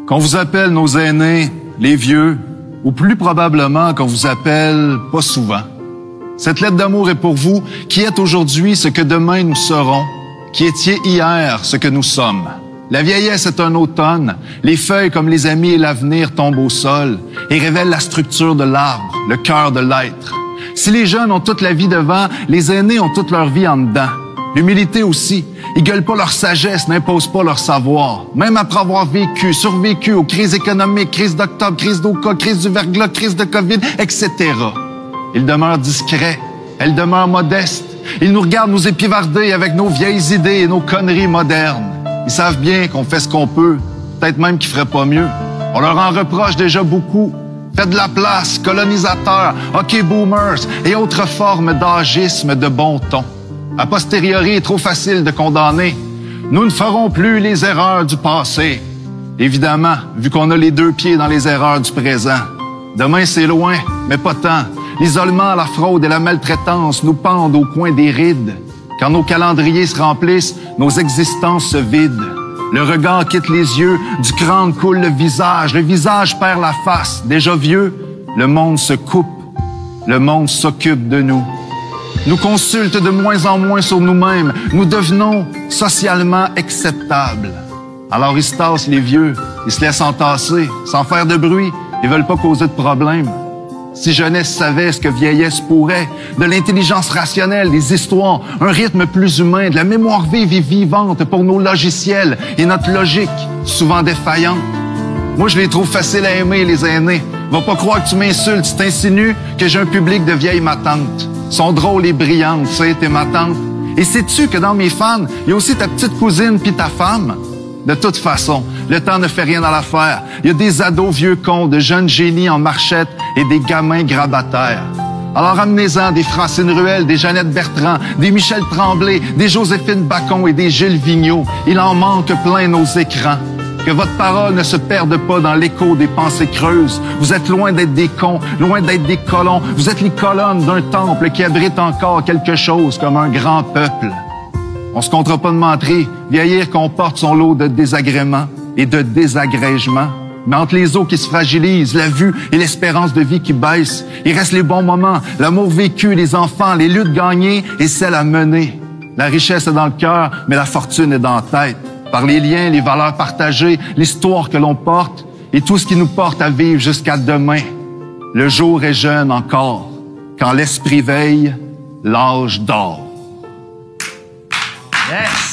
Qu'on vous appelle nos aînés, les vieux, ou plus probablement qu'on vous appelle pas souvent. Cette lettre d'amour est pour vous qui êtes aujourd'hui ce que demain nous serons, qui étiez hier ce que nous sommes. La vieillesse est un automne, les feuilles comme les amis et l'avenir tombent au sol et révèlent la structure de l'arbre, le cœur de l'être. Si les jeunes ont toute la vie devant, les aînés ont toute leur vie en dedans. L'humilité aussi. Ils gueulent pas leur sagesse, n'imposent pas leur savoir. Même après avoir survécu aux crises économiques, crise d'octobre, crise d'Oka, crise du verglas, crise de COVID, etc. Ils demeurent discrets. Elles demeurent modestes. Ils nous regardent nous épivarder avec nos vieilles idées et nos conneries modernes. Ils savent bien qu'on fait ce qu'on peut. Peut-être même qu'ils feraient pas mieux. On leur en reproche déjà beaucoup. Faites de la place, colonisateurs, hockey boomers et autres formes d'agisme de bon ton. A posteriori, est trop facile de condamner. Nous ne ferons plus les erreurs du passé. Évidemment, vu qu'on a les deux pieds dans les erreurs du présent. Demain, c'est loin, mais pas tant. L'isolement, la fraude et la maltraitance nous pendent au coin des rides. Quand nos calendriers se remplissent, nos existences se vident. Le regard quitte les yeux, du crâne coule le visage perd la face. Déjà vieux, le monde se coupe, le monde s'occupe de nous. Nous consulte de moins en moins sur nous-mêmes. Nous devenons socialement acceptables. Alors ils se tassent les vieux, ils se laissent entasser, sans faire de bruit. Ils veulent pas causer de problème. Si jeunesse savait ce que vieillesse pourrait, de l'intelligence rationnelle, des histoires, un rythme plus humain, de la mémoire vive et vivante pour nos logiciels et notre logique, souvent défaillante. Moi, je les trouve faciles à aimer, les aînés. Va pas croire que tu m'insultes, tu t'insinues que j'ai un public de vieilles matantes. Sont drôles et brillantes, tu sais, tes matantes. Et sais-tu que dans mes fans, il y a aussi ta petite cousine puis ta femme? De toute façon, le temps ne fait rien à l'affaire. Il y a des ados vieux cons, de jeunes génies en marchette et des gamins grabataires. Alors amenez-en des Francine Ruel, des Jeannette Bertrand, des Michel Tremblay, des Joséphine Bacon et des Gilles Vigneault. Il en manque plein nos écrans. Que votre parole ne se perde pas dans l'écho des pensées creuses. Vous êtes loin d'être des cons, loin d'être des colons. Vous êtes les colonnes d'un temple qui abrite encore quelque chose comme un grand peuple. On se comptera pas de mentir. Vieillir comporte son lot de désagréments et de désagrègements. Mais entre les os qui se fragilisent, la vue et l'espérance de vie qui baissent, il reste les bons moments, l'amour vécu, les enfants, les luttes gagnées et celles à mener. La richesse est dans le cœur, mais la fortune est dans la tête. Par les liens, les valeurs partagées, l'histoire que l'on porte et tout ce qui nous porte à vivre jusqu'à demain. Le jour est jeune encore. Quand l'esprit veille, l'âge dort. Yes!